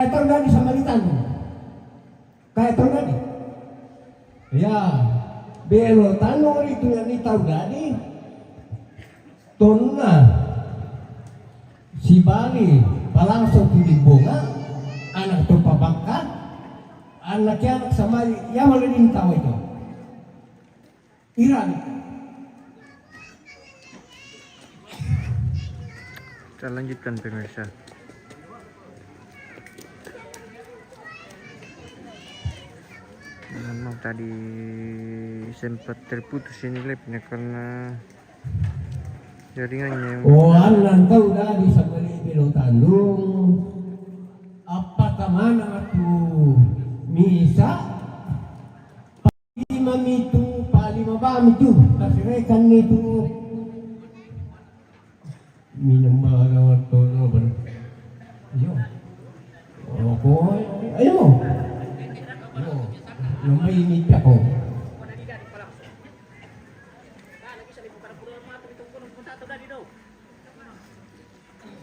Kaya terjadi Samaritan. Kaya terjadi. Ya, belotan itu yang tahu dari tonna si Bali palangsong di bunga anak itu pabangkat anaknya anak sama yang malin tahu itu Iran. Kita lanjutkan pemirsa. Memang tadi sempat terputus ini live-nya karena jaringannya. Oh, anak tahu dari Samari Belo Tandung. Apakah mana tuh misa? Imam itu, Palima Bam itu, kasihkan itu. Minum barang atau apa? Ayo, oh boy, ayo. Namanya ini ako.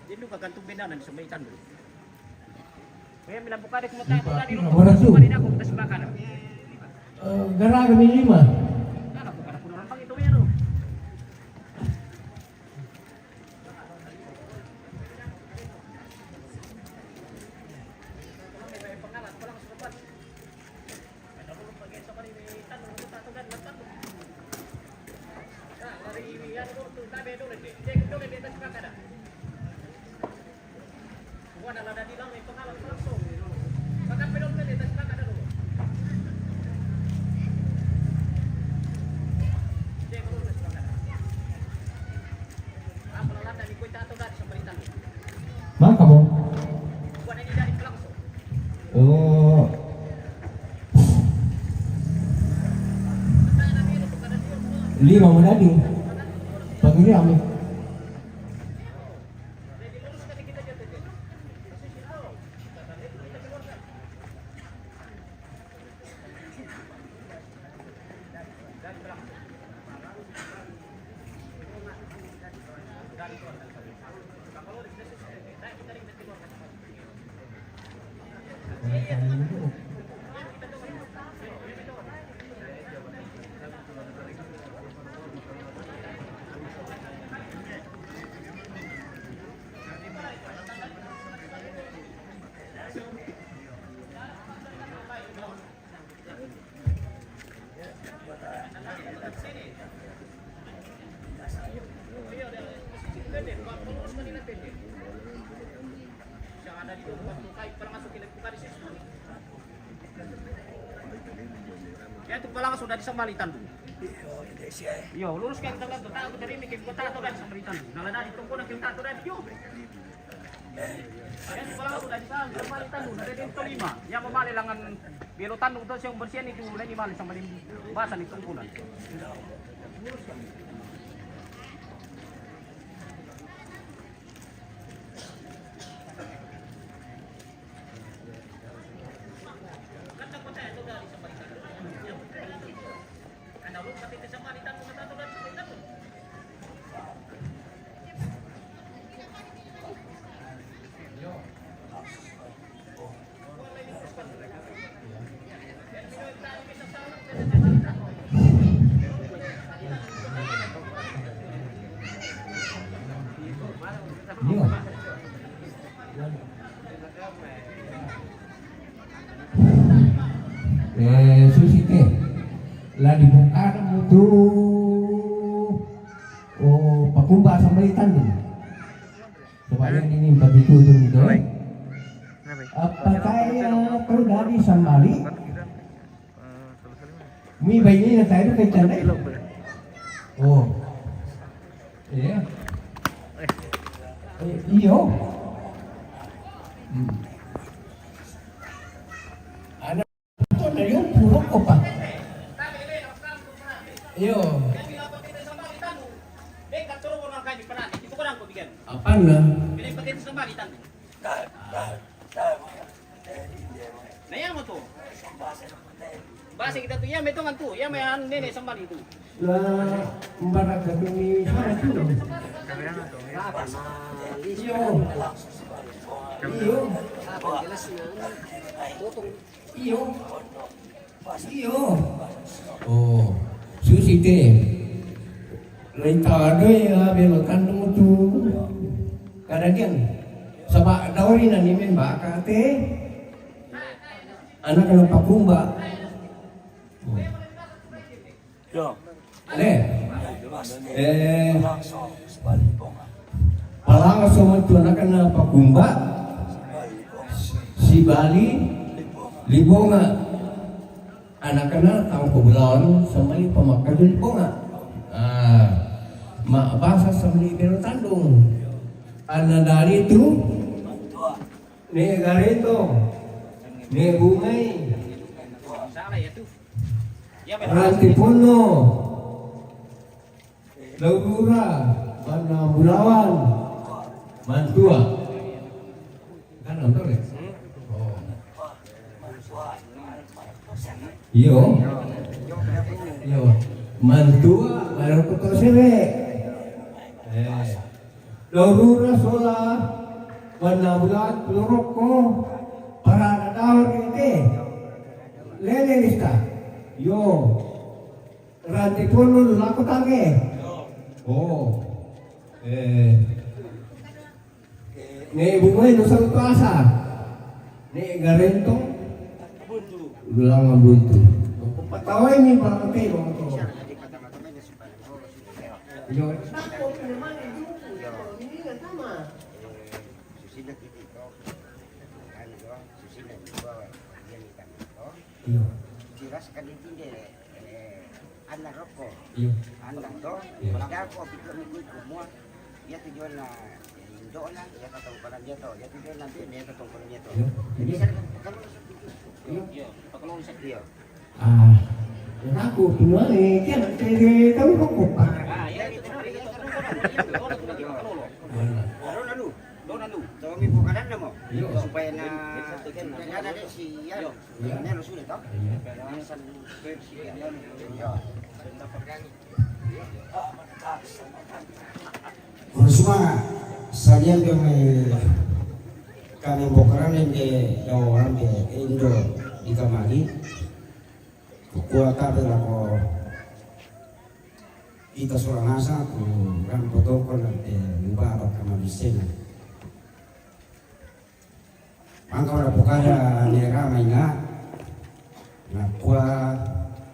Dito kagantung binanan sa may tando. Kaya minabukade kung matato na dito. Kumanin ako tas baka na. Gara kami 5. Ano ko para punuran pang ito yan. Maka mo? Oh. Lima mo tadi. Pagili kami. Ya itu palang sudah di Samaritan tuh. Yo, lurus kayak kita tuh tahu dari mikir kota atau dari Samaritan. Nah, dari tunggu nak kita tuh dari yo. Ya itu palang sudah di Samaritan tuh dari itu 5. Yang memali langan belotan tuh yang bersihan itu mulai dimali sama di bahasan itu tungkunan. Susite lah dibuka itu oh pakumba Samaritan tuh. Supaya ini begitu tuh gitu. Apakah kau dari Samari? Mi bayi yang saya itu kecil. Oh, iya. Iyo. Ada itu dari puruk apa? Iyo. Apa na? Naya mo to. Base kita tuh ya metongan tuh, ya mayan nene sambal itu. Lah mbarak kami sana tuh. Iyo. Iyo. Iyo. Iyo. Oh, susi teh. Lain tado ya belokan tu. Kadang sabak dawari na nimen baka teh. Anak kalau pakumba. Palang semua tu anak kena pakumba. Si Bali libonga. Anak kena tahu kebulon semali pemakai libonga. Mak bahasa semali belo tandung. Anak dari itu negara itu Nebungai Salah ya tuh. Ya Ranti Pono Laurura Mana Bulawan Mantua kan nonton ya? Oh. Iyo Mantua Baru Kutu Sewe Laurura Sola Mana Bulawan Peluroko para nadawar kita lele nista yo ranti pun laku tange oh ne bungai nusa kuasa ne garento ulang buntu patawa ini para kete bang yo iyo Jelas kan intinde anak rokok. iyo Anak to, pada aku pikir minggu semua dia tujuan na Indo lah, dia kata upalan dia to, dia tujuan nanti dia kata upalan dia to. Jadi saya kalau iya, kalau dia. Aku pinwale kan tege tahu kok pak. Ya itu lalu, tahu mi bukanan namo supaya na ada si ya, ini harus sulit toh. Asal versi ya. Semua salian kami bokaran di orang di Indo di kamari. Kuat kabe lako kita seorang asa ku kan protokol nanti ubah apa kamari sena. Mangka ora bukara ni ramai na kuat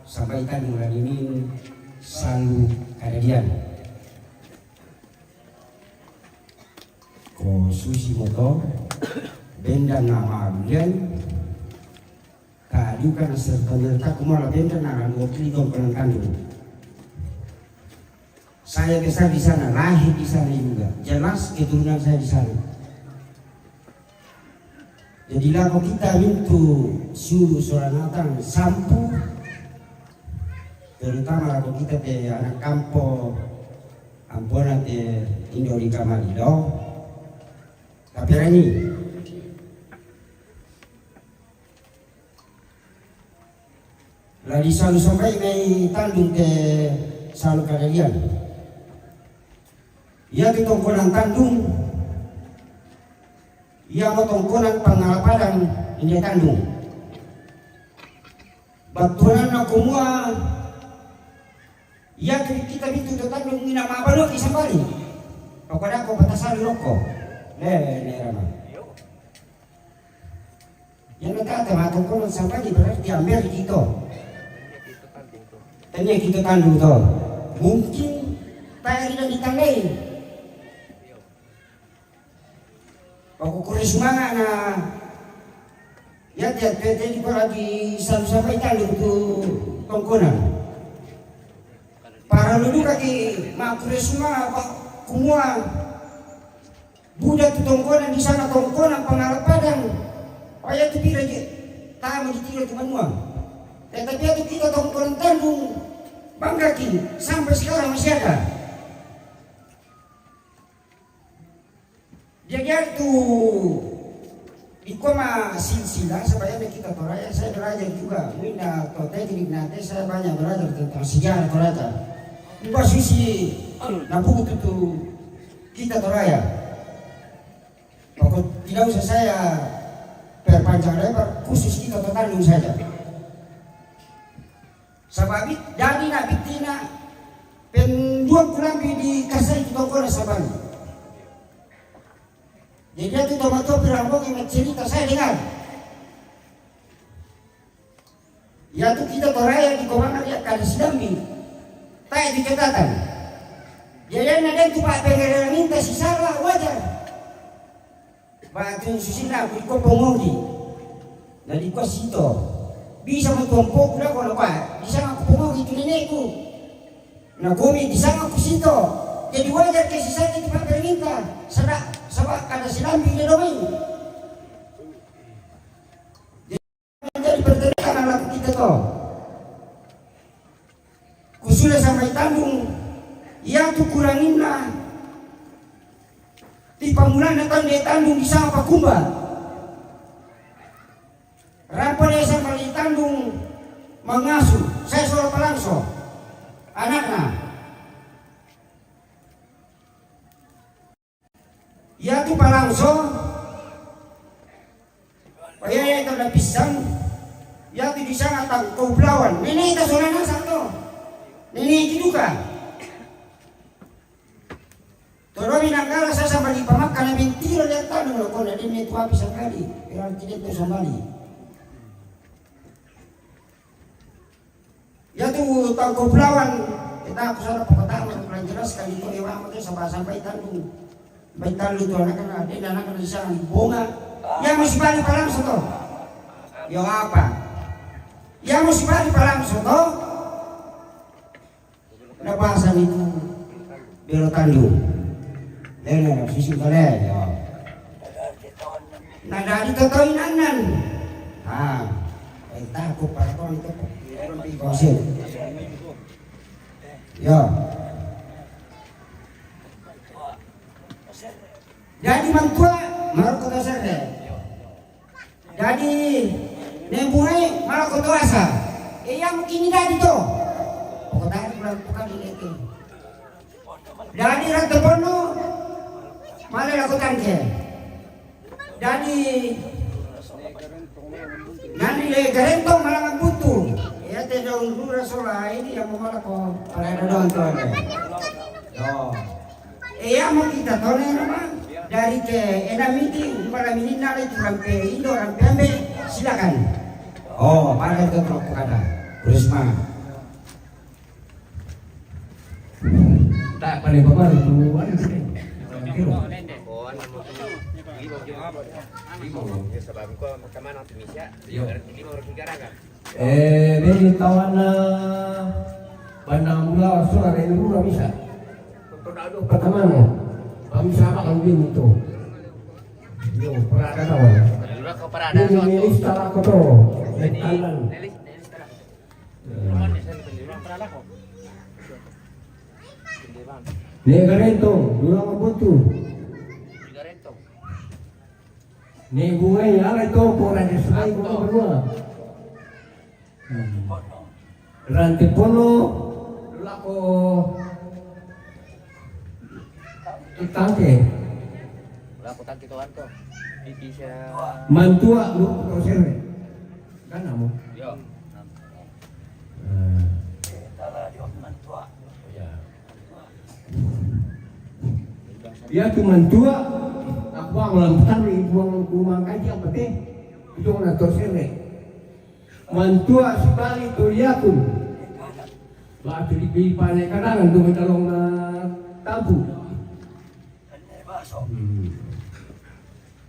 sampaikan bulan ini selalu kejadian. Ko susi moto benda nama abian kadukan serta kumala benda nama ngokli dong penangkan dulu. Saya besar di sana, lahir di sana juga. Jelas keturunan saya di sana. Jadilah kalau kita minta suruh seorang datang sampu, terutama kalau kita te anak kampung, ampunan te Indo di kamari dong. Tapi ini lagi selalu sampai mai tandung ke selalu kalian. Ia ketongkonan tandung, ia ketongkonan pengalapadan ini tandung. Baturan aku semua, ia kita itu tandung mina mabalok isang bali. Pokoknya aku batasan rokok. Rama. Yang kata matang konon sampai di berarti diambil gitu. Tanya kita tandung tuh. Mungkin payah dan ditandai. Aku kurang semangat na. Ya tiap PT di lagi sampai tandung tuh tongkonan. Para lulu lagi mak kurang semangat pak semua. Budak tongkonan di sana tongkonan pengalapadan. Payah tu bila je tamu ditiro tu semua. Tetapi itu kita tongkonan tandung bangga kini sampai sekarang masih ada. Jadi tu di koma silsilah supaya kita toraya. Saya belajar juga. Mina atau teknik nanti saya banyak belajar tentang sejarah toraya. Dua sisi nabuku tu kita toraya. Pokok tidak usah saya diperpanjang lebar khusus kita Tandung saja. Sebab dari nabi tina penduang kulambi di kasai itu toko sabang. Jadi itu tomato pirambok yang cerita saya dengar. Ya tuh kita toraya di komandan ya kada sedambi. Tak di catatan. Jadi ada itu Pak pengen minta si salah wajar. Batu susina aku ikut pengundi. Nah di kos itu bisa mentompok lah kalau Pak. Bisa aku pengundi itu nenekku. Nah kami di sana aku situ. Jadi wajar ke si saya itu Pak minta. Sebab kada sedambi dia domain. Jadi pertanyaan anak kita toh. Kusudah sampai Tandung. Ya tuh kurangin lah. Di pamulan datang dari Tandung di sana Pakumba. Rampa desa di Tandung mengasuh. Saya suruh pelangso. Anaknya. Ya tuh palangso. Ya itu ada pisang. Ya tuh di sana kau belawan. Nenek itu soalnya satu. Nenek itu juga. Tolong minangkala saya sama di pamakan yang tiro lihat Tandung loh. Kalau ada itu habis sekali. Yang tidak itu sambali. Ya tuh tahu kau belawan. Kita aku sana pertama kurang jelas kali itu ewa itu sampai Tandung. Baik Tandung itu anak-anak ada anak-anak di sana bunga. Ya masih balik palang soto. Ya apa? Ya masih balik palang soto. Nah bahasan itu belo Tandung. Lele, sisi kalian, ya. Nah dari totoin anan. Takut pada kau itu. Kosir. Ya. Jadi mantua, malah kota serde. Jadi nembuai, malah kota asa. Yang mungkin dari itu. Kota hari bulan bukan ini. Jadi rata penuh. Malah lakukan ke. Jadi nanti le garentong malah butuh. Ya tidak dulu Rasulullah ini yang mau malah kok pada doang tuh. Yo. Mau kita tahu nama dari ke enam meeting malam ini nari sampai Indo sampai Ambe silakan. Oh, pada itu terus ada. Risma. Tak paling bapak itu ada sini. Ini tawan bandang mula suara ini dulu bisa. Pertama kami sama kambing itu. Yo perada tawan. Ini milis cara koto. Kanan. Nih garentong, dulu ngebutu. Nih bungai ala itu orang di sungai bunga berdua. Rantai pono, dulu aku tangke. Aku tangki tuan tuh. Bisa. Mantua lu kau sere. Kan kamu? Yo. Dia cuma tua, aku buang tali, buang rumah kaji apa teh, itu nak terseret. Mantua sekali tuliakun, batu di panen kadang tu menolong tabu.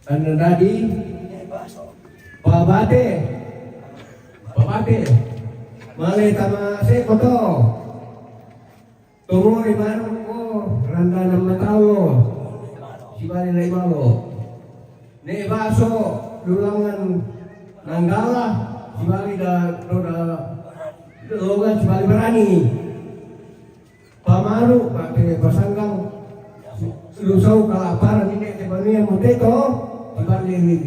Dan tadi, babade, malai sama sekoto, tunggu di mana? Randa nama tahu, si bali lagi malu. Nih baso, lulangan nanggala, si bali dah logan si bali berani. Pamaru pakai pasanggang, lusau kalaparan ini sebabnya muteto, si bali ini.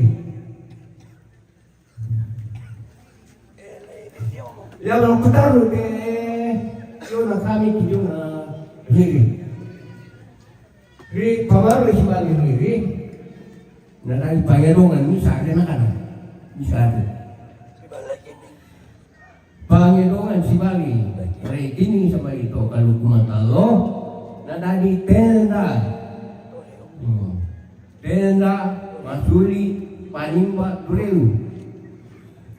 Ya kalau kita rude, yo nak kami kijo na diri. Ri pamaru si bali diri, nanti pangerongan ni sa ada makanan. bisa ada. Pangedongan si Bali, ini sama itu kalau kumatalo, nada di tenda, tenda, masuli, panimba, turelu.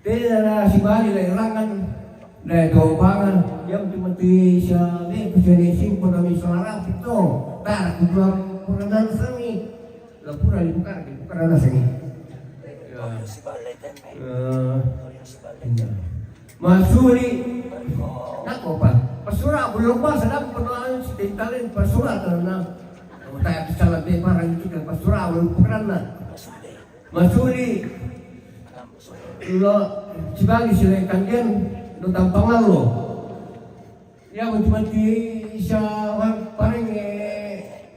Tenda si Bali lagi rangan, dari topangan, yang cuma siya kusenesi pada misalnya itu, tak kujual peranan seni, lapura bukan ada seni. Masuri, nako pa. Pasura, belum pa sadap penuaan si dentalin pasura karena tayo sa labi parang itu kan pasura belum karena Masuri. Lo sibagi sila kandian do tampangan lo. Ya mati siya parang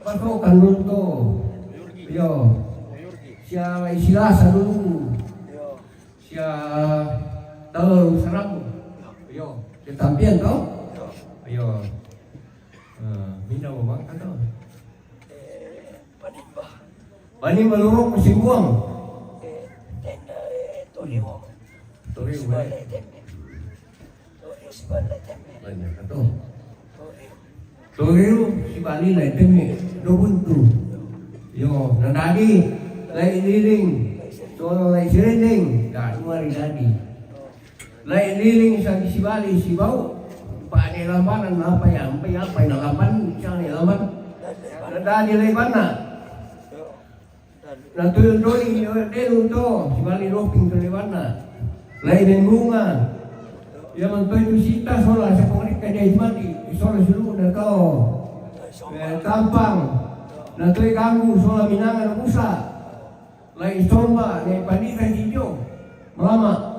pasukan dulu. Yo. Siya isilasa dulu. Siya tahu serap, ayo, ketampian toh, ayo, minta bang atau, panimba luruk musim buang, toriu, banyak atau, toriu si Bali lah temi, dobuntu, yo, nandadi, lagi liling, soal lagi serending, dah semua nandadi. Lain liling sa si Bali, si Bau, paanilampanan na apa yang nalaman, siya nilaman, nadali layban na. Natuyong doli, delo to, si Bali roping to layban na. Lain ng bunga, yaman to yung sita, sola sa pangalik ka niya ismati, isola sulu na to, tampang, natoy ganggu, sola minangan ng usa, lain somba, na panita hidyo, malama.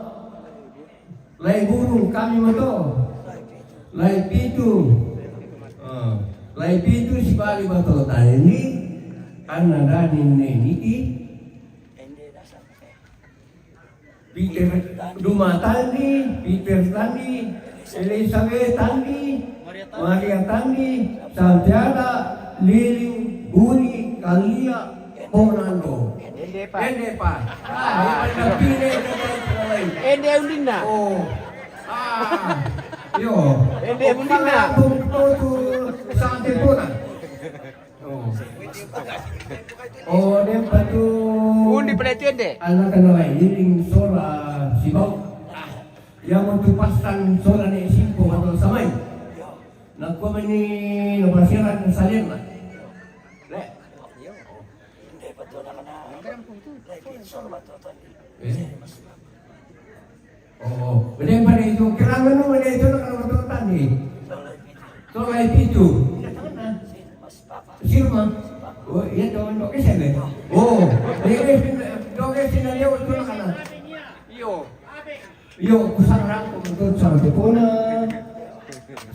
Lai burung kami mato, lai pitu si Bali mato tani, karena dani niti, Peter Duma tani, Peter tani, Elizabeth tani, Maria tani, Santiago, Liling, Buni, Kalia, Monando. Ende pa. Ende undin na. Oh. Yo. Ende undin na. Saan din po na? Oh, dem patu. Undi pala ito ende. Anak ka na liling sola sibaw. Yang mentupaskan sola ni simpo atau samay. Nagkuha man ni nabasiran ng salin na. Oh, benar pada itu kerangan nu pada itu nak kalau tadi. Soal itu. Sirma. Oh, iya dong dok kesana. Oh, ini dok kesana dia itu nak kana. Yo, kusang rang untuk sampai puna.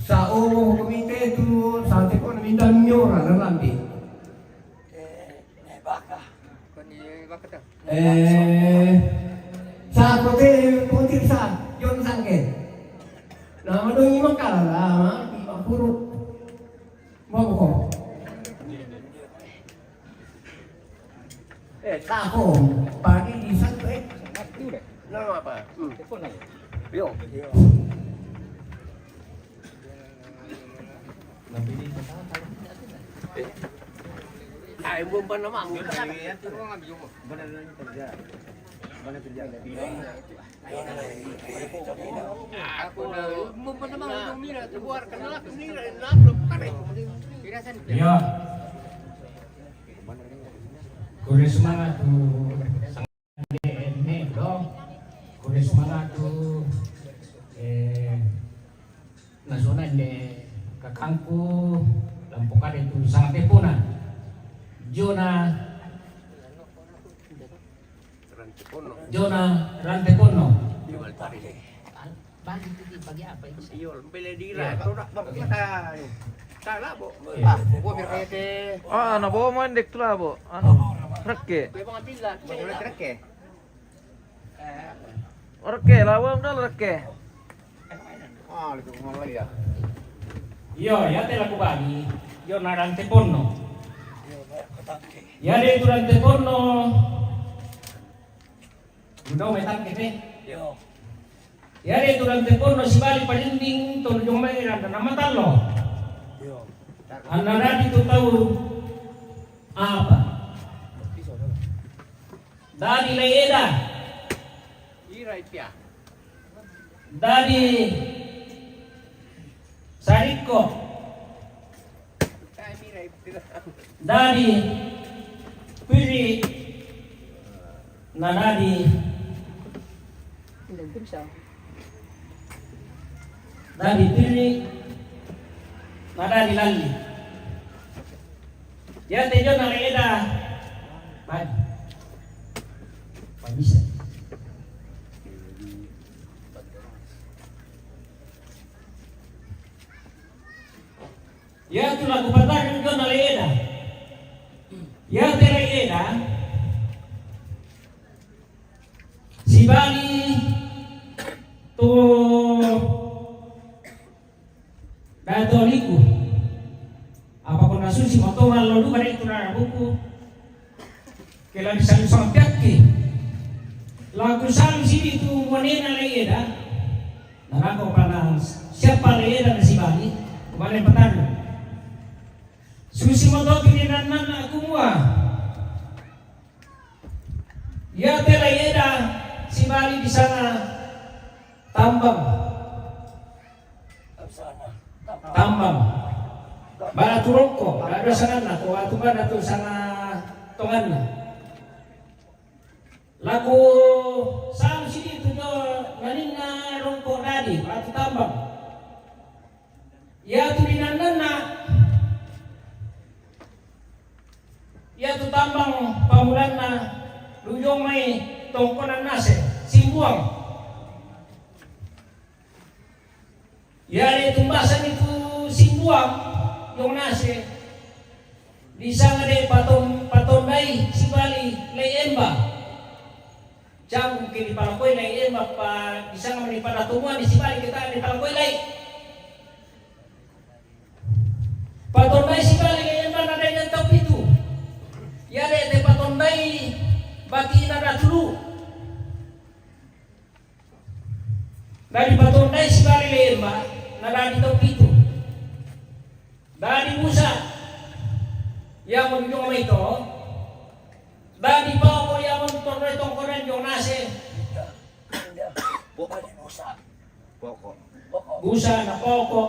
Sa komite itu sampai puna minta nyora nanti. Sa kote puntir sa yon sangke. Na madungi makala di puro. Mau ko. Tako pagi di sangke. Nama apa? Yo. Ay, mo ba naman? Ya. Kuris semangat tu ini dong. Kuris semangat tu nasional de kakangku lampukan itu sangat puna. Jona Rantepono. Bagi itu bagi apa itu? Iya, Beli dira. Produk kita. Salah, Bu. Bu berkait. Ano po mo indek tu lah po. Ano? Rekke. Kuwi mga bilan. Boleh rekke. Rekke lawang dal rekke. Itu ngomong lagi ya. Iya, ya te laku bagi. Jona Rantepono. Ya de Rantepono. Uno may tangkit eh. Yo. Yari tulang telepon si bali palinding tulong yung may iranda na matalo. Yo. Ang naradi ito tayo apa? Dari Layeda. Right ya. Dari Sariko. Dari Piri. Na dari Dari Piri. Na dari Lali. Ya tejo na Layeda. Bisa. Ya itulah kupatakan ko na Layeda. Ya te Layeda. Si Bali to Datoliku. Apapun nasun si motoran lalu kada itu na buku. Kailan isang piaki. Lagu salu sini itu wanita Layeda. Narako pa siapa Layeda na si Bali. Kemarin petani. Susi moto pilihan aku mua. Ya te Layeda si Bali di sana tambang. Tambang. Bara turoko, ada sana na to atukan atu sana tongan na. Lagu sam sini tu do nganing na rongko nadi atu tambang. Ya tu dinanana. Ya tu tambang pamulan na luyong may tongkonan nase simbuang. Ya tumbasan itu simbuang yung nase di sana de patondai si Bali Layemba. Jam kini palakoy Layemba pa di sana man ipadatuman di si Bali kita di palakoy lay. Patondai si Bali Layemba na dengan tau itu. Ya de patondai baki na dulu. Dari patondai si Bali Layemba na dari tau itu. Dari Musa yang menunjuk itu, dari Poko yang menunjuk tongkoran Jonase, Pokok Musa. Pokok. Musa na Poko.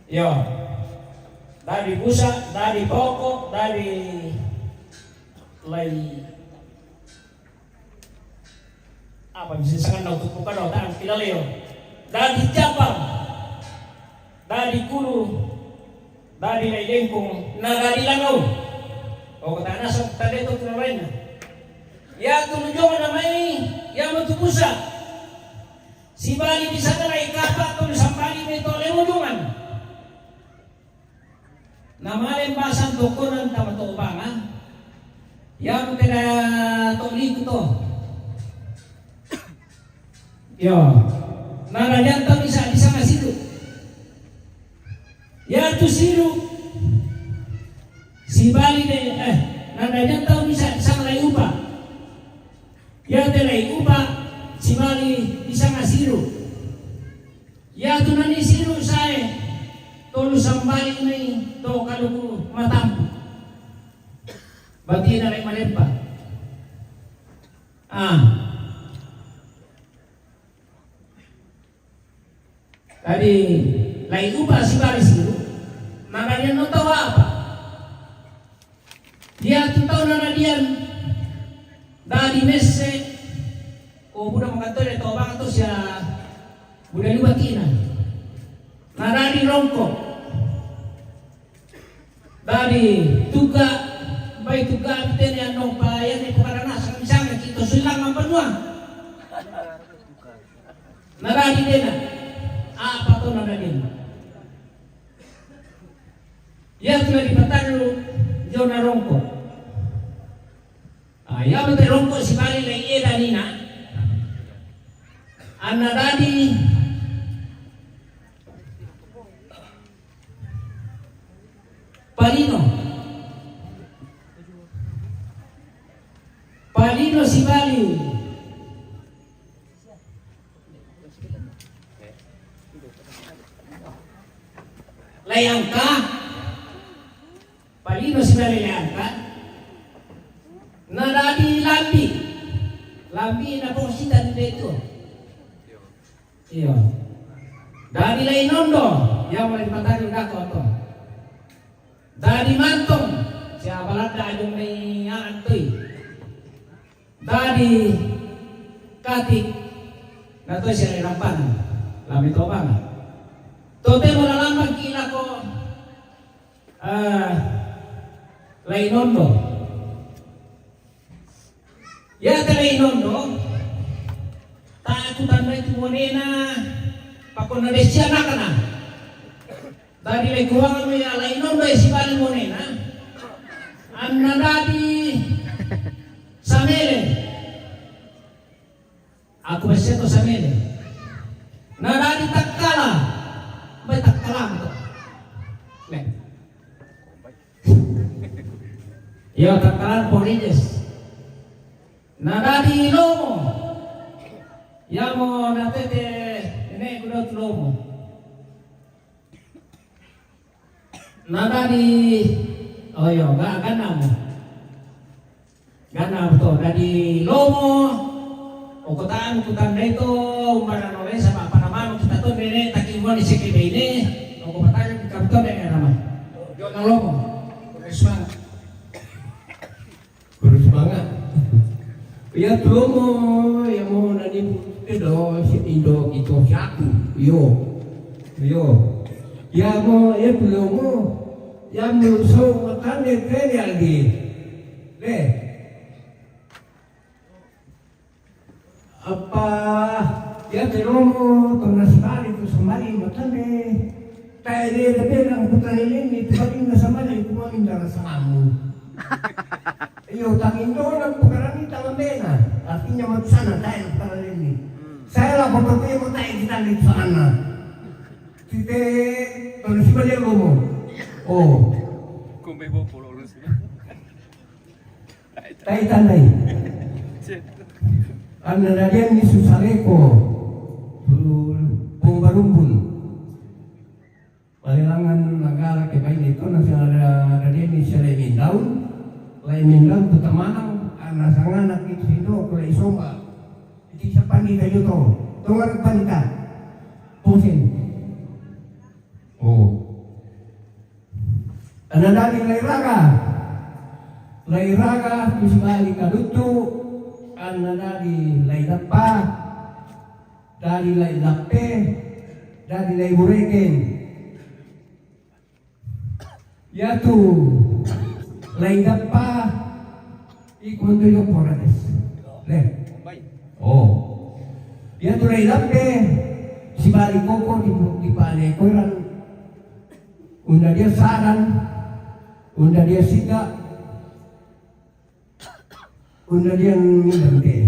Yo, dari Musa, dari Poko, dari Lay. Apa bisa sangat nak tupukan orang tak kilalayo. Dari Japang, dari Kulu, dari Lailengkong, dari Langaw. O kata nasa tadi itu tunawain na. Ya tunjuk namai, ya matupusa. Si Bali bisa na ikapa tu sambali meto lemudungan. Namalem basan tokonan tamato banga. Yang tena toli to. Yo, narajan tahu bisa ngasilu. Ya tu silu. Si Bali de narajan tahu bisa ngalai upah. Ya telai upah si Bali bisa ngasilu. Ya tu nani silu saya tolu sambali ni to kaluku matampu. Bagi nalai malempa. Tadi lain upah si Bali silu, makanya no tahu apa. Dia tu tahu naradian dari mese, budak mengatur itu bang tu sia budak luar kina. Naradi rongkok dari tuga baik tuga kita yang nompa yang ni perkara nasa misalnya kita silang mempenuh. Naradi dena. Apa tu nadanin? Ya telah dipatakan Jona Rongko. Ya betul Rongko si Bali Layeda nina. Anadadi Palino. Palino si Bali. Layangka. Palino si Bali layangka. Nadadi lambi. Lambi na po sita dito. Iya. Dari Lainondo yang mulai matang dako to. Dari Mantong siapa lada yung may aantoy. Dari Katik na to siya irapan. Lami to bang. Tote mo na lamang kila ko Lainondo. Ya ta Lainondo. Takutan na ito mo na Pakon na desya na ka na. Dari may kuwangan mo yung Lainondo si Bali mo na. Ang nadadi sa mele. Ako ba siya to sa mele? Nadadi takkala. May takkala mo to. Iyo takkalan po rinjes. Nadadi lomo. Yamo natete ini kuda lomo. Nadadi oh yo ganam. Ganam to dari lomo. O kutan na ito umara no sa panamano kita to nene takimon ni sikide ini. O kutan kamto na naman. Yo na lomo. Kurus banget. Ya tulomo ya mo nani do si Indo itu satu. Yo. Ya mo ya tulomo ya mo so makan kene lagi. Le. Apa ya tulomo kung nasali ko sa mali makan tayo de lang putan ini paling na sa mali kumain dara sa amo. Iyo, tangin doon ang pukarani talamena. Artinya magsana tayo paralel. Saya lah foto mo tayo kita di sana. Kita kalau si balik mo. Oh. Kumbe po pulo ulo sila. Tayo tanay. Ang nalagyan ni Susaleko. Pumbarumbun. Palilangan negara kebay nito na siya nalagyan ni siya Mindaw. Lain minggang tu temanang anak sangan nak itu kulai somba. Itu siapa ni kayu tu? Tungar panita. Pusin. Oh. Anak dari Lairaga bisbali kadutu. Anak dari Laidapa. Dari Laidape. Dari Laibureken. Ya tu. Laingat pa ikundo yung porades. Le. Oh. Dia tu laingat si bali koko di pale koran. Unda dia saran. Unda dia siga. Unda dia minum teh.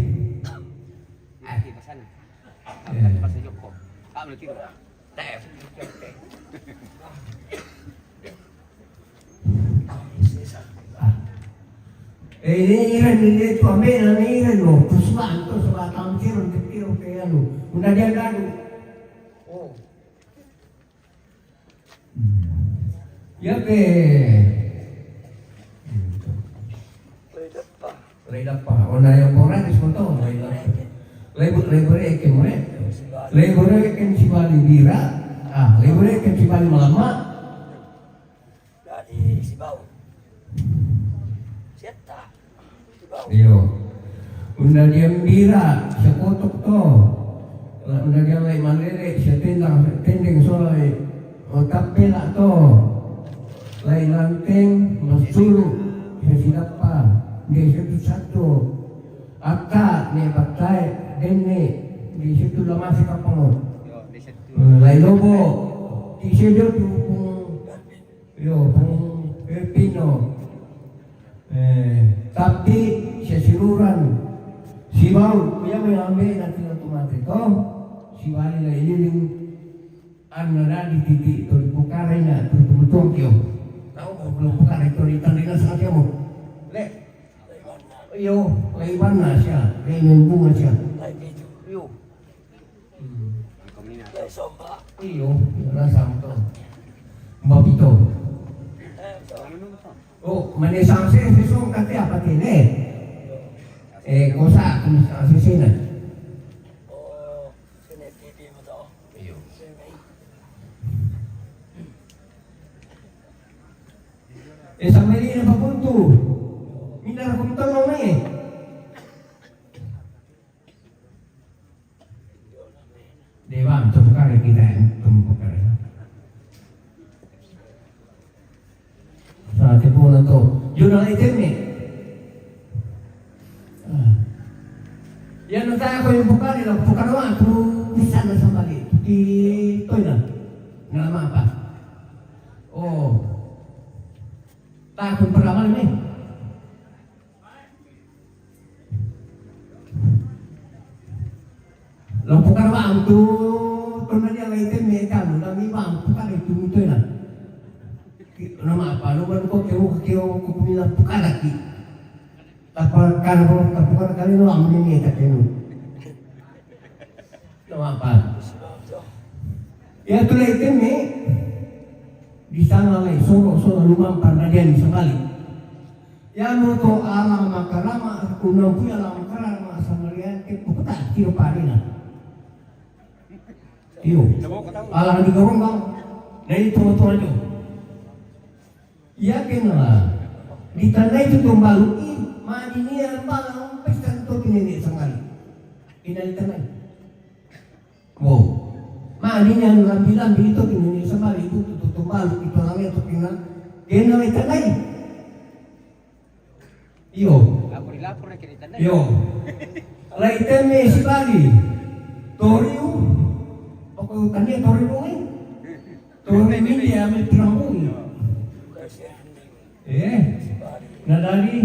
Di sana. Pas Joko. Kamu tidur. Teh. Ini tu ambil ini lo, persoalan tu soal tampil untuk kiro kaya lo, udah dia gaduh. Oh, ya ke, Laidapa, orang yang orang di sana tu, Laidapa, Laidapa si Bali Bira, Laidapa si Bali Malama, Dari Sibau. iyo, unda dia Bira, siya kotok to, unda dia lay malere, siya tending solay, o tapela to, lay lanteng, masulu, siya sinapa, dia siya tu satu, atta, ni batay, dene, dia siya tu lamas kapang, lay lobo, di siya tu pung Filipino, tapi siya siluran, sibaw, kaya may ambil natin otomatik, si Wali na ililing, ano na, di titi, ito, bukaray na, ito, tumutong kiyo. Tao ko, belum bukaray, ito, itandingan sa kaya mo. Le, Iyo, laiban na siya. Laiban bunga siya. Iyo. Iyo, rasa mo to. Mabito. Oh, manisang siya, sisong kati apa tine. Kosa, kumisang sisina. Iyo. Sa Marina papunto. Minara kong tolong na eh. Dewa, tumukari kita ya. Tumukari. Sa tipunan to. Yun ang item eh. Yan ang tayo ko yung bukari lang. Pukarwa, bisa na sa mali. Ito'y na. Nalama pa. Oh. Takot peramal ni. Lampu karwang tu dia lagi mereka nami bang pukar itu na. Nama apa? Nama ko keo kumila pukar lagi. Tapal karbo tapukar kali no amni ni takenu. Nama apa? Ya tu lagi ni di sana lagi solo lumang parnadian di sekali. Ya moto alam makarama kunang punya alam makarama samarian ke pukuta tiro parina. Iyo, alang di garong bang, na ito aja. Yakin lah, di tanah itu tumbaluin, mani niya balang pesta itu pinili sekali. Pinali tanah. Wow, mani niya lambi itu pinili sekali itu tumbalu itu namanya itu pinal, pinali tanah. Iyo, Lapor na kita na. iyo, laitan ni si Bali, Toriu. Ako kanya tori mo eh. Tori hindi amin tramo nadali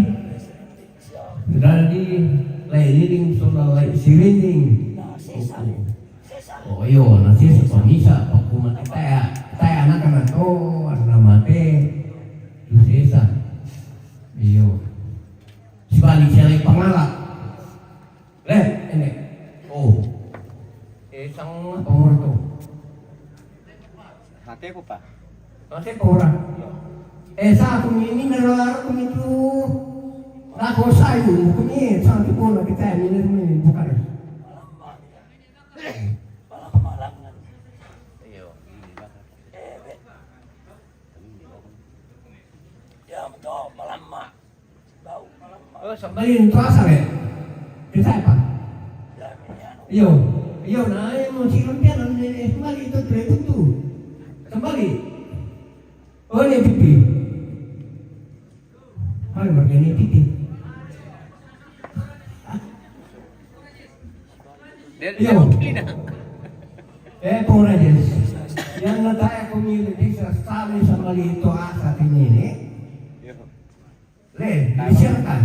lailing sola lai sirinding. Oh iyo nasi sa pamisa pag kumati tayo anak na to anak mate sesa iyo si balik siya lay pangalak ini oh isang pamorto. Hati ko pa. Kasi pora. Sa akong ini narawar ko nito. Nako sayo ko ni sa tipo na kita ni bukan. Iyo. Ya, betul, malama. Bau, malama. Sampai itu asal ya. Bisa apa? Iyo. Iyo na mo si Lampian ni kembali itu tu. Kembali. Oh ni pipi. Hai margani pipi. Iyo. Pengrajin. Yang nataya community sa sabi sa mali ito asa tinini. Le, disiarkan.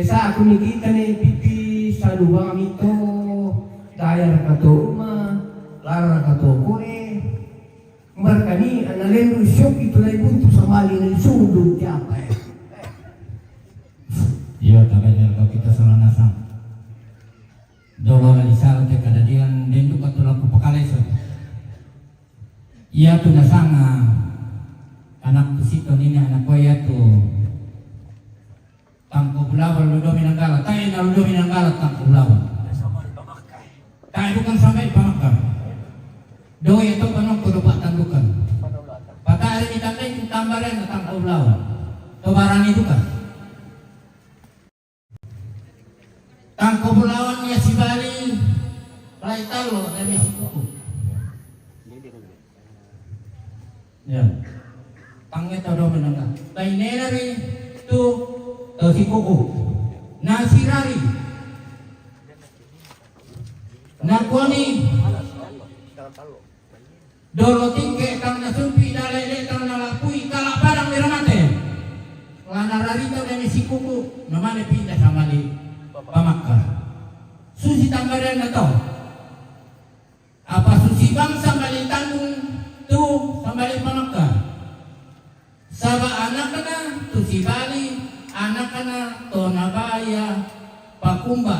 Sa kumikita ni pipi sa luwang ito dayar kato uma lara kato kore markani analendo syok ito lay bunto sa mali ng sudod tiapa Iya, tagad kita salah nasang. Dawa alisal te kadadian dendo katulang ko pakaleso. Iya tu nasanga anak kusito nini anak ko iya tu tangko bulawal ludo minanggala tayo na ludo minanggala tangko bulawal tayo bukan sampai pamakar do itu panong kudupak tandukan patari ni tangkay kung tambaran na tangko bulawal tubaran itu kan tangko bulawal niya si Bali palay talo na Mexico ya tangkay tao do minanggala tayo nenari tu si Kuku nasirari nakoni dolo tingke kang nasumpi dalay letang nalapui kalak parang miramate lanararito dari si Kuku namanya pindah sama di Pamakka susi tambaran na to apa susi bangsa bali tanggung tu sama di Pamakka saba anak na tu si Bali anak-anak to nabaya pakumba.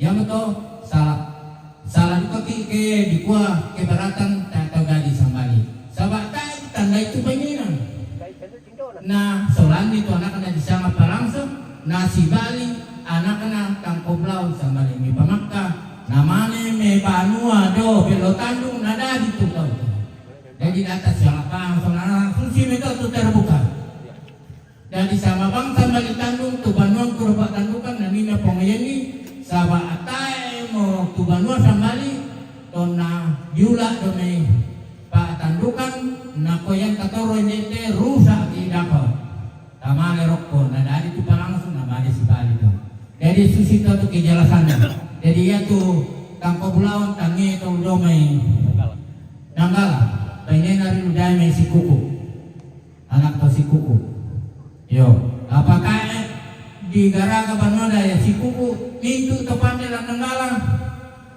Yang to salah itu ke di kuah keberatan tak gadi sambali. Sabak tak tanda itu penginan. Nah, solan itu anak-anak disanga langsung. Nasi bali anak-anak tangkoblau sambali mi pamakka. Namanya me banua do belo tandung nada di tu tau. Jadi atas yang apa langsung si itu tu terbuka. Dan di sama bang sambali tandung tu banuan kurba tandukan namina pengayani sabak atai mo tu banua sambali tona yula do me pak tandukan nakoyan katoro nete rusak di dapat. Tamale rokko nada di tu langsung namanya si bali do. Jadi susito tu kejelasannya. Jadi ya tu tangko bulawan tangi tu domai nanggala pengen dari udai mai si kuku anak tu si kuku yo apakah di garaga banwada ya si kuku itu tepatnya lang nanggala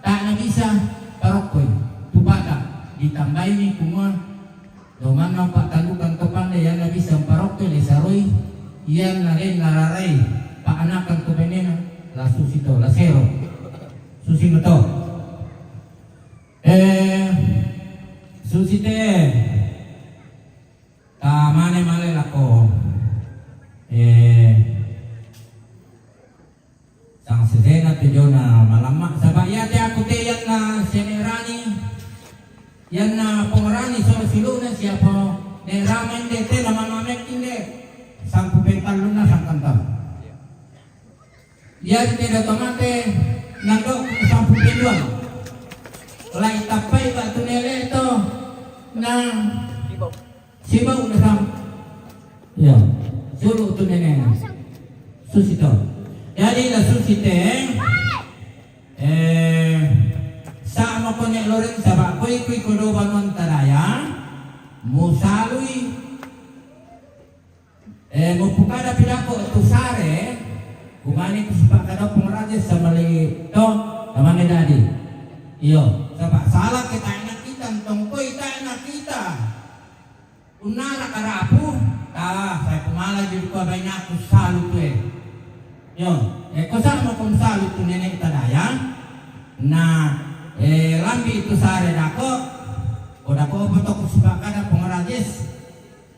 tak na bisa parokoy tu pada ditambah ini kumua doman nampak tandukan tepatnya yang na bisa parokoy lesaroi yang na rin nararay paanakan tu penena la susito la sero susi beto susi teh ta mane lako sang sesena tujona malama sabaya te aku te yan na senerani yan na pengerani so siluna siapa ne ramen de te na mamamek inde sang pupetal luna sang kantam dia tidak tomate nandok sampu peluang lai tapai pak tu nele to na sibau na sam ya suruh tu nene susito jadi la susite sama konek loren sabak koi kudo bangun taraya musalui mupukada pidako tu sare kumani kusipak kada pengeraja samali to namanya dadi iyo sebab salah kita enak kita tongkoi kita enak kita unara karapu saya pemala jadi kau banyak kusalu tu yo kau sama kau salu tu nenek tadaya nah lambi itu sare dako dako betok kusipak kada pengeraja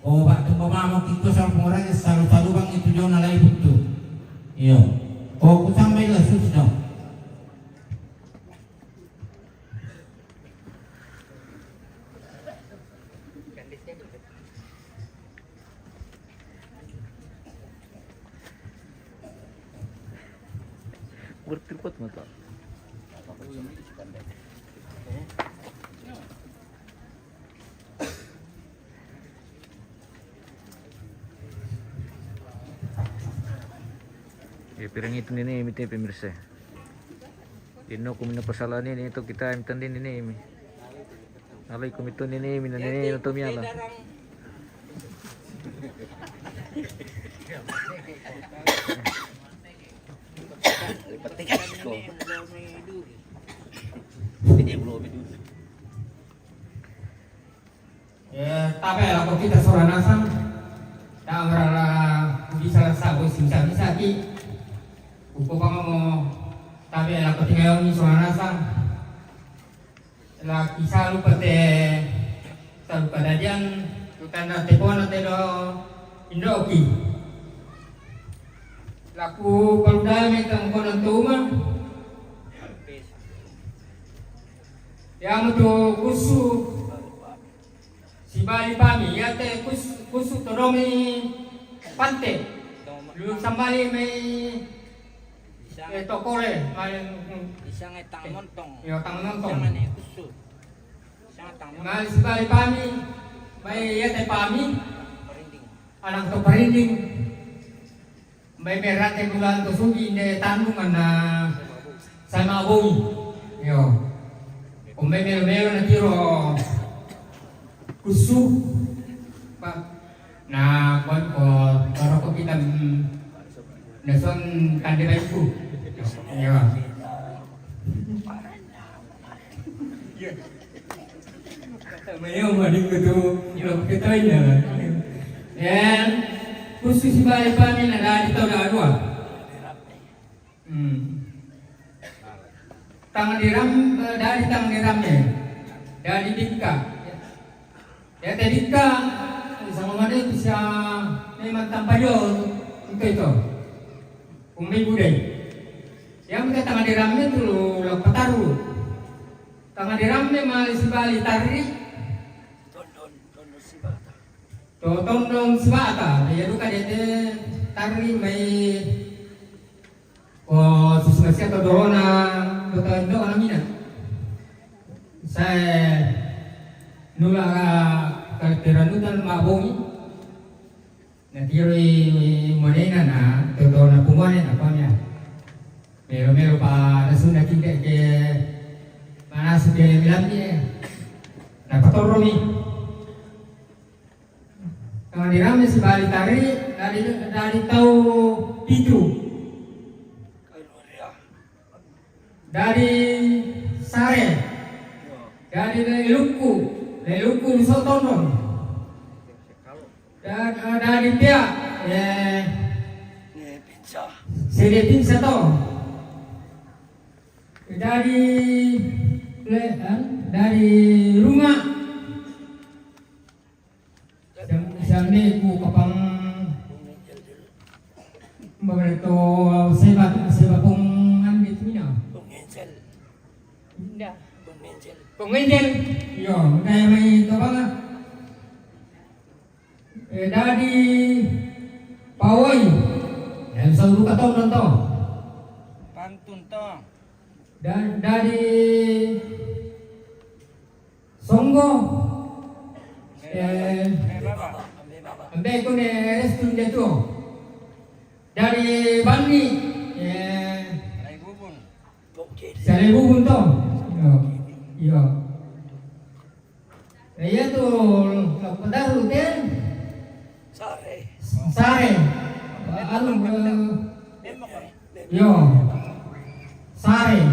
waktu mama kita sama pengeraja salu bang itu jauh nalai butuh. Iya, aku sampai lah susah. Bertripod mata. Pirang itu ini miti pemirsa. Dino kumina pasalan ini itu kita minta ini. Alaikum itu ini minan ini untuk miala. Ya, tapi kalau kita soranasang, tak merala bisa sabu bisa ki. Upo pa mo tabi ala ko tingayon ni soranasang la kisalu pate salu kadadian tutanda tepona telo indoki laku paludame tang konan tuma ya mutu kusu si bali pami yate kusu toromi pante lu sambali may tokore isang tang montong yo tang montong mane kusu isang tang ngal sibali pami may yate pami parinding anak to parinding may merate bulan to sugi ne tandungan na sama abong yo kung may meron na tiro kusu pa na kon ko para ko kita nason kandiray ko. Iya. Mayo maning ko to, kita ina. Yan. khusus si balik kami na dari tau dah dua. Tangan diram dari tangan diramnya, dari dika. Ya tadi dika sama mana bisa memang tanpa jauh itu. Umi budai. Yang kita tangan diramnya tu lo pataru. Tangan diramnya malah si balik tarik. Tondon sibata, ya duka dia tari mai susu atau dorona atau indo namanya. Saya nula kalteranutan mabongi. Na tiri monena na dorona kumane na pamya. Mero pa nasuna kita ke mana sudah bilang dia. Na patoromi. Kalau dirame si bali tari dari tahu itu, dari sare, dari leluku sotonon, dan dari pihak sede pinsa to, dari rumah. Jamne ku kapang beberapa sebab pengan gitu ni lah. Pengencel, yo, kayak mai kapang lah. Dari pawai, yang selalu kata orang tu. Pantun tu. Dan dari Songgo. Ambil ko ni restoran dia tu dari Bani, Salai Bubun tu, yo, iya tu pada rutin, sare, alum, yo, sare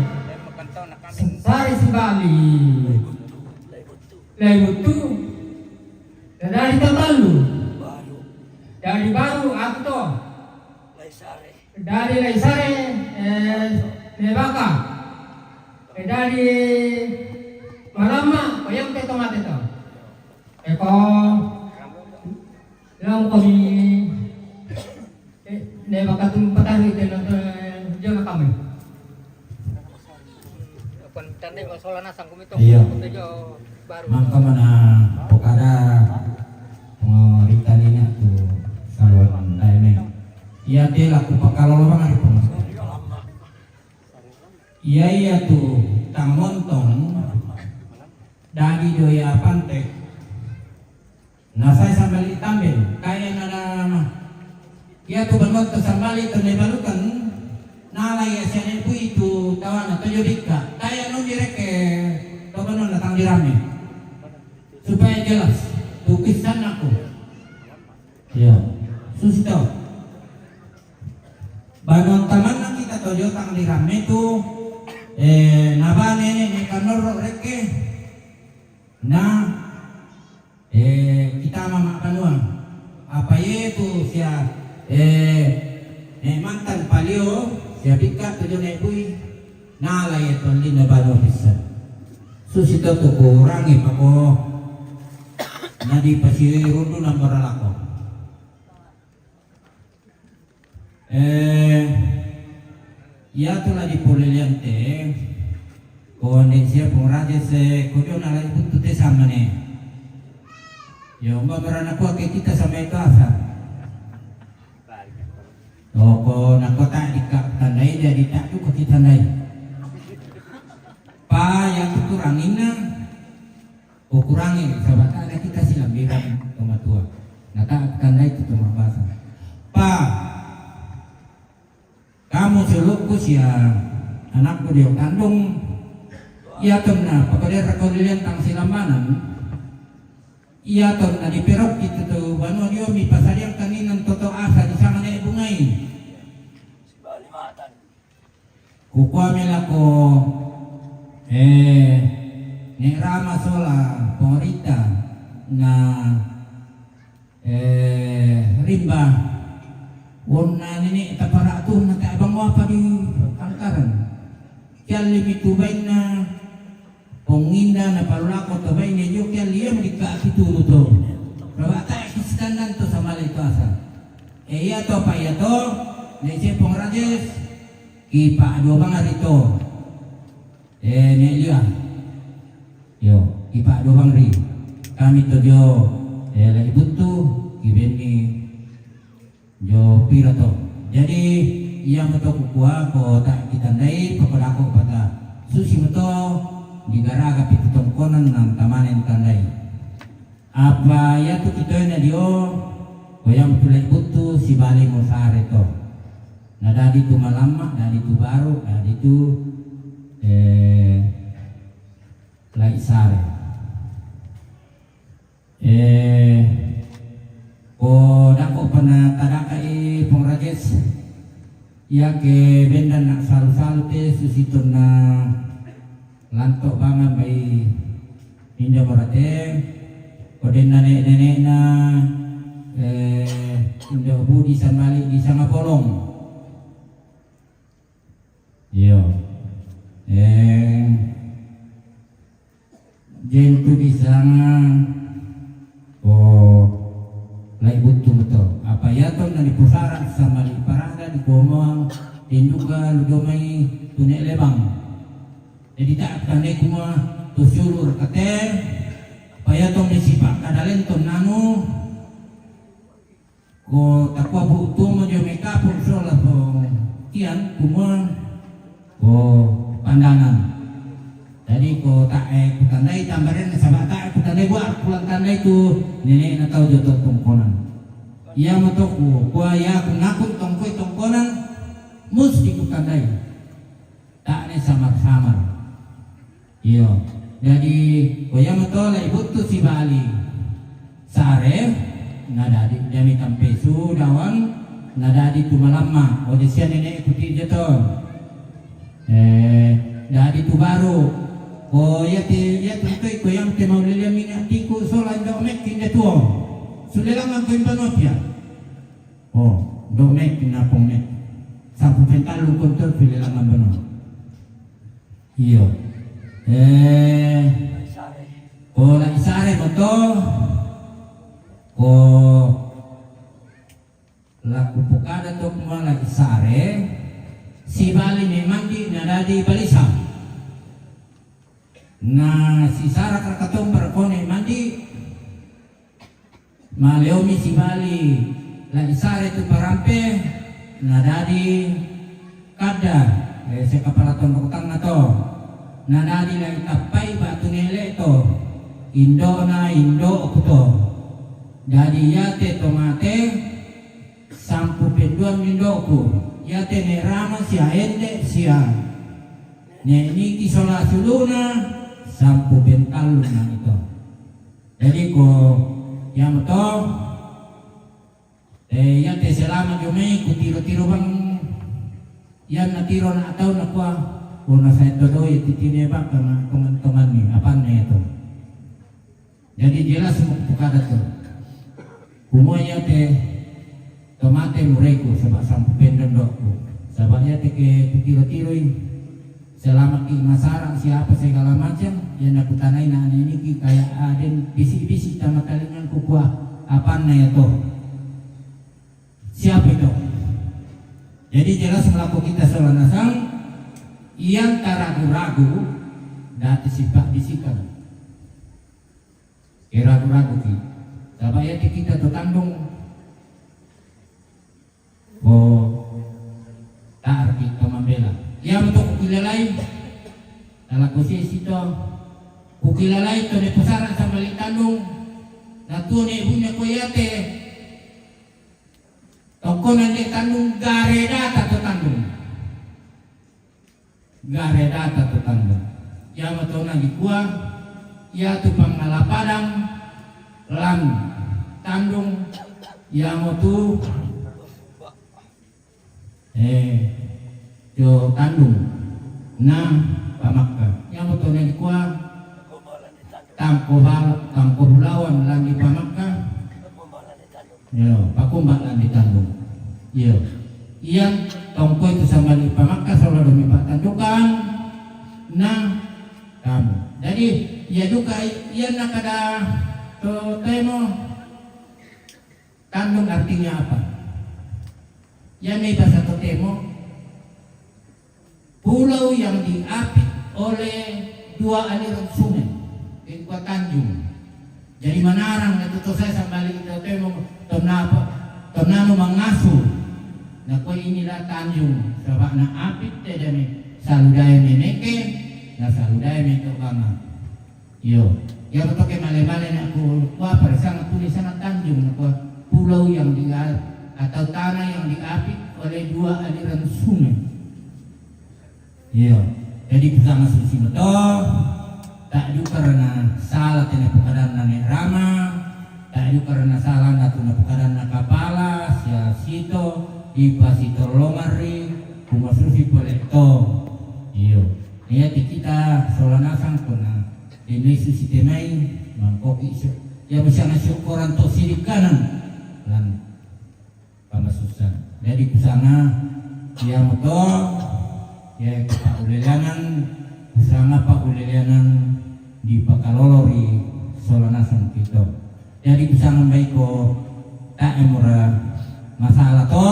si Bali, Lebutu, dari Tatalu. Dari baru aku tu, dari Laisare, Nebaka, dari Malama, yang kita mati tu, yang kami Nebaka tu petani dan jangan kami. Tanda masalah nasang kami tu, baru. Mangka mana pokada pengoritan ini tu. Salon lainnya, ia telah kupakalo lama hari pengasih. Ia tu tang montong dari doya pantek. Nasai sambil ditambil, kaya nana. Ia tu bermontong sambil terlebalukan. Nalai asian itu tawan atau jodika. Kaya non direke, kapan non datang dirame. Supaya jelas, tukisan aku. Ya. Susito, banon taman na kita tojo tang dirame tu, nabane ni kanor reke, na, kita mama kanuan, apa ye tu sia, mantan palio, sia bika tojo nebui, nalai tu lina bano bisa, susito tu kurangi pako, nadi pasiri rundu nomor lako. Ya tu lah di Poliliante, kondisi pengraja se kudo nalai pun tu te sama ni. Ya umba berana kuat kita sampai kasar. Toko nak kota dikak tandai jadi tak tu kita tandai. Pa yang kurangin na, kurangin sahabat ada kita silam biram toma tua. Nata tandai tu toma bahasa. Pa kamu selukku sia anakku dia kandung ia kena pakai rekodian tang silamanan ia kena di perok gitu tuh banu dia mi pasar yang kaninan toto asa di sana nih bungai kukua melako nek rama sola pemerintah na rimba Wonna nini tapara tu na abang mo apa di angkaran. Kaya limitubain na penginda na parulako tabay niyo kaya liya mereka kitulu to. Bawa tayo kistanan to sama lito asa. Iya to pa iya to. Nese pengrajes kipa dua bang rito. Nelia. Yo kipa dua bang ri. Kami to jo lagi butuh kibeni jo pirato. Jadi yang betul kukua ko tak kita nai pokokako pada susi betul digaraga pitu tongkonan nang tamanen tandai. Apa ya tu kita na dio ko yang betul butuh si bali mo sare to. Na dadi tu malama, dadi tu baru, dadi tu lai sare. Ko dako pernah tadakai pengrajes ya ke benda nak salu-salu te susito na lantok banget bai indah berate kode nenek-nenek na indah budi sambali di sana bolong yo jentu di sana lai butuh betul apa ya tuh dari pusara sama di parada di gomong dan juga ludomai tunek lebang jadi tak akan nekuma tu sulur kate apa ya tuh disipak kadalen tuh nanu ko takwa butuh mojo meka pun solah po kian kuma ko pandangan jadi ko tak kutandai tambaran sabak tak kutandai buat pulang tandai tu nenek nak tahu jodoh tongkonan. Ia matoku ko ya kunakut tongkoi tongkonan mesti kutandai. Tak ne samar-samar. Iyo. Jadi ko ya matol ibu tu si Bali. Sare nadadi jami tampesu dawan nadadi tu malamma. O desian nenek ikuti jodoh. Dadi tu baru oh ya tentu ko yang te mau lilia minyak tiku sola ndo mek kinda tuo sulela ngam ko imba pia oh ndo mek na pomek sapu pentalu kontrol pilela ngam bano iyo ko la isare moto ko la kupukada to kumala isare si Bali memang di nadadi balisa na si Sara Krakatong Barakone mandi Maleomi si Bali la isare tu parampe na dadi kada se kapalaton bakutang na to na dadi la itapai batu nele to indo na indo okuto dadi yate tomate sampu penduan mindoku yate ne rama si aende sia ne niki sola suluna sampu bental na ito. Jadi ko yang to yang te selama jomei ku tiro-tiro bang yang natiro na atau na kwa una sa todo ititine ba kama teman-teman ni apa na ito. Jadi jelas bukada to. Kumoya te tomate mureku sebab sampu bendan dokku. Sebab ya te ke tiro-tiro selama ki masarang siapa segala macam yang aku tanai na ini kayak aden bisik-bisik sama kalingan kukuah apa na ya toh siapa itu jadi jelas melaku kita soal nasang yang ragu-ragu dati sifat bisikan ragu-ragu ki sabab ya kita tu tandung tak arti kamambela yang untuk kukilalay dalam posisi itu kukilalay itu di pasaran sa Balitandong natuni ibunya ko yate tongkonan di Tandong garedata to Tandong yang matau nagi kuah ya tu pangalapadang lan Tandong yang tu yo Tandung na pamakka yang betul yang kuat tangko bulawan lagi pamakka yo pakumbak lan di Tandung Iya. Iyan tongko itu sama di pamakka solo demi patandukan na kamu. Jadi ya duka iyan nakada to temo tandung artinya apa? Yan may bahasa to temo pulau yang diapit oleh dua aliran sungai di Kota Tanjung. Jadi manarang natuto saya sambali itu temo tornado mangasul. Na ko inilah Tanjung sebab na apit te dami saludaya meneke na saludaya meto banga. Yo, ya betul ke male-male na ko pada sangat tulisan Tanjung na ko pulau yang atau tanah yang diapit oleh dua aliran sungai. Yo, jadi bersama susi betul. Tak juga karena salah tina pukaran na Rama, tak juga karena salah na tuna pukaran na Kapala, sia sito iba sito lomari kumasusi kolekto. Iyo, iya kita solanasang ko na ini susitemay mangkoki iso. Ya bisa ngasih ukuran to sirik kanan lan pamasusan. Jadi kusana dia moto ya kita ulelanan kusana pak ulelanan di Pakalolori solanasang kita. Jadi kusana baik ko tak emura masalah to.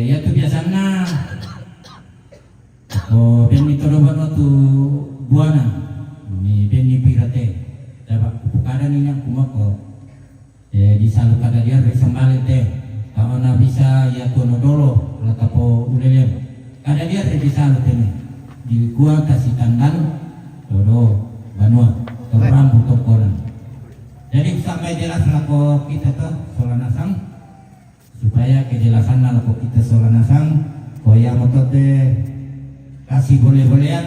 Ya tu biasanya ko beni toroban tu buana ni beni pirate dapat kada ni yang kumako di salu kada dia resambale te kalau na bisa ya kono dolo latapo ulele kada dia di salu te di gua kasih tanggal dodo banua rambu tokoran. Jadi sampai jelas lako kita tuh solanasang supaya kejelasan lako kita solanasang koya motote kasih boleh-bolehan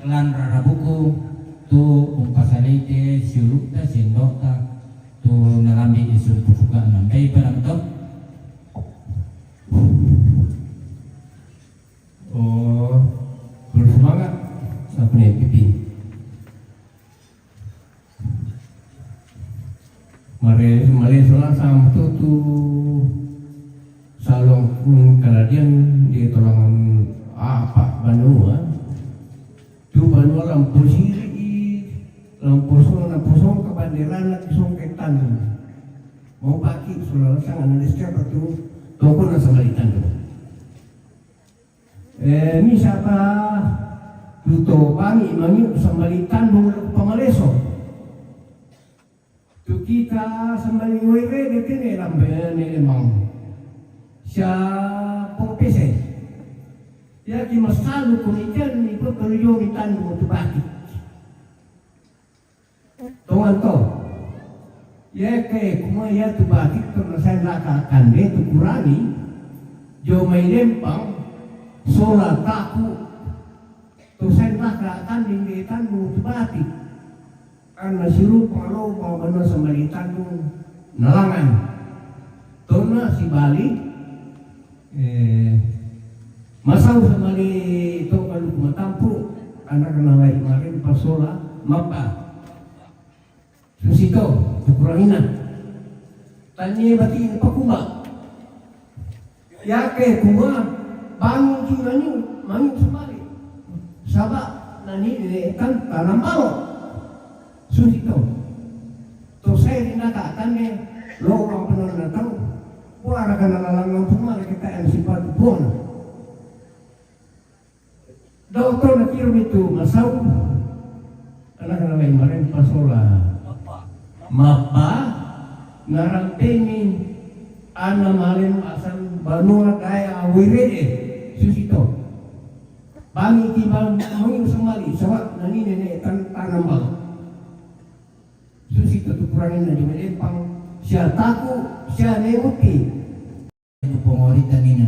lan rarabuku tu umpasaleite siulukta sendokta tu nalambi isul pusuka nambai barang to. Oh, bersemangat aku nih pipi. Mari solang tu salong kaladian di tolongan apa Banua tu Banua lampu siri lampu song kebanderan lagi song ketan mau pagi solang sangan siapa tu toko nasa balitan tu ini siapa tuto bangi mangi sambalitan dulu pamaleso tu kita sambali wire de tene lambe ne emang siya pese ya ki masalu kumitan ni ko perlu mitan mo tu baki tongan to ya ke kuma ya tu baki to nasan laka kande tu kurani jo may lempang sola taku to san laka kande ni tan mo tu baki karena siru pangalo pangano sa malitan mo nalangan tona si Bali masaw sa mali ito kalau kumatampo anak nalay marin pasola mapa susito tukurangina tanya batiin pakuma yake kuma bangun kinanyo mangin sumali saba nani kan tanam balo susito to saya dinakatan lo orang penuh natang wala ka nalalang ng pumala kita ang sifat buwan. Daw to na kirum itu masaw anak nalay marin pasola mapa narampini ana malin asan Banua kaya awire susito bangi tibang mangin sumali sawa nanine tanam bal susito tu kurangin na di melempang siya taku siya nemuti pengoritan ini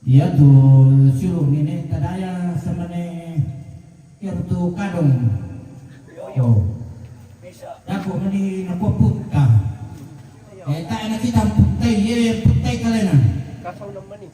dia tu suruh nene tadaya semane kertu kadong yo aku mani napo putta tak enak kita puttai ye puttai kalena kasau naman